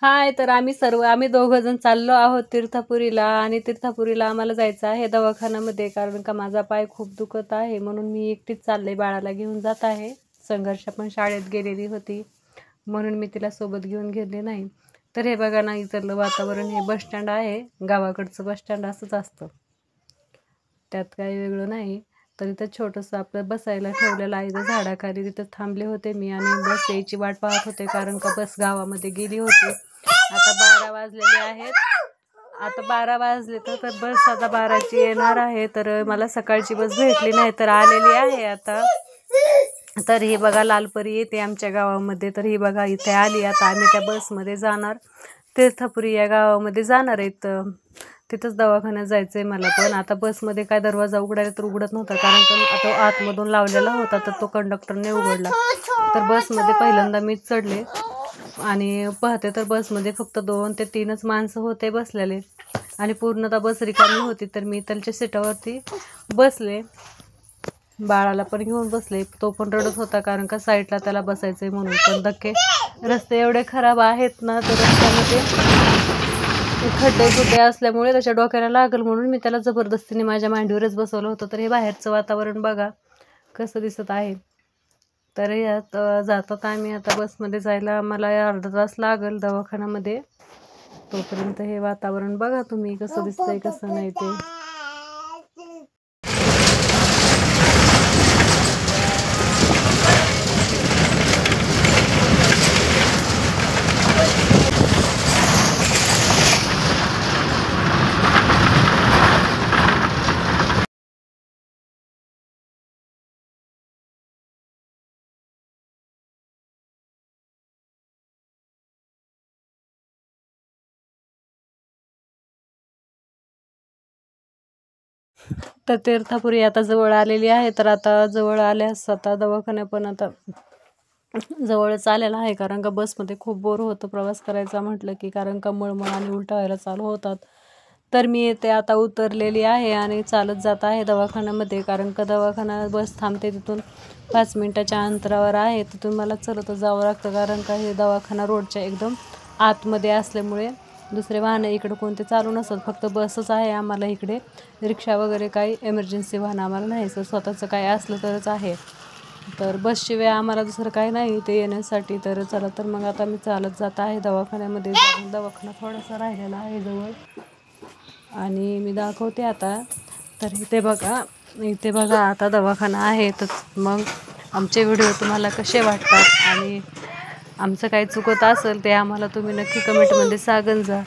हाय, तर आम्ही दोघं जण चाललो आहोत तीर्थपुरीला आणि तीर्थपुरीला आम्हाला जायचं आहे दवाखान्यामध्ये, कारण का माझा पाय खूप दुखत आहे. म्हणून मी एकटीच चालले, बाळाला घेऊन जात आहे. संघर्ष पण शाळेत गेलेली होती म्हणून मी तिला सोबत घेऊन गेले नाही. तर हे बघा ना, इथलं वातावरण हे बस स्टँड आहे. गावाकडचं बस स्टँड असंच असतं, त्यात काही वेगळं नाही. तर इथं छोटंसं आपलं बसायला ठेवलेलं आहे. इथं झाडाखाली तिथं थांबले होते मी आणि बस यायची वाट पाहत होते, कारण का बस गावामध्ये गेली होती. आता 12 वाजलेले आहेत. आता 12 वाजले तर बस आता 12ची येणार आहे. तर मला सकाळची बस भेटली नाही, तर आलेली आहे आता. तर ही बघा लालपरी येते आमच्या गावामध्ये. तर ही बघा इथे आली. आता आम्ही त्या बसमध्ये जाणार, तीर्थपुरी या गावामध्ये जाणार आहेत. तिथंच दवाखान्यात जायचं आहे मला. पण आता बसमध्ये काय दरवाजा उघडायला तर उघडत नव्हता, कारण का तो आतमधून लावलेला होता, तर तो कंडक्टरने उघडला. तर बसमध्ये पहिल्यांदा मीच चढले आणि पाहते तर बसमध्ये फक्त 2 ते 3च माणसं होते बसलेले आणि पूर्णतः बस रिकामी होती. तर मी त्यांच्या सीटावरती बसले, बाळाला पण घेऊन बसले. तो पण रडत होता, कारण का साईडला त्याला बसायचं आहे म्हणून. पण धक्के, रस्ते एवढे खराब आहेत ना, तर रस्त्यामध्ये खड्डे खुड्डे असल्यामुळे त्याच्या डोक्याला लागल म्हणून मी त्याला जबरदस्तीने माझ्या मांडीवरच बसवलं होतं. तर हे बाहेरचं वातावरण बघा कसं दिसत आहे. तर यात जातात आम्ही आता बसमध्ये जायला आम्हाला अर्धा तास लागेल दवाखान्यामध्ये. तोपर्यंत हे वातावरण बघा तुम्ही कसं दिसतंय कसं नाही ते. तर तीर्थपुरी आता जवळ आलेली आहे. तर आता जवळ आल्यास आता दवाखाना पण आता जवळच आलेला आहे, कारण का बसमध्ये खूप बोर होतं प्रवास करायचा म्हटलं की, कारण का मळमळ आणि उलट्या व्हायला चालू होतात. तर मी येते आता उतरलेली आहे आणि चालत जात आहे दवाखान्यामध्ये, कारण का दवाखाना बस थांबते तिथून 5 मिनिटाच्या अंतरावर आहे. तिथून मला चालतच जावं लागतं, कारण का हे दवाखाना रोडच्या एकदम आतमध्ये असल्यामुळे दुसरे वाहनं इकडं कोणते चालू नसतात, फक्त बसच आहे आम्हाला इकडे. रिक्षा वगैरे काही एमर्जन्सी वाहन आम्हाला नाही, तर स्वतःचं काय असलं तरच आहे. तर बसशिवाय आम्हाला दुसरं काही नाही ते येण्यासाठी. तर चला, तर मग आता मी चालत जात आहे दवाखान्यामध्ये. दवाखाना थोडासा राहिलेला आहे जवळ आणि मी दाखवते आता. तर इथे बघा आता दवाखाना आहे. तर मग आमचे व्हिडिओ तुम्हाला कसे वाटतात आणि आमचं काही चुकत असेल ते आम्हाला तुम्ही नक्की कमेंटमध्ये सांगून जा.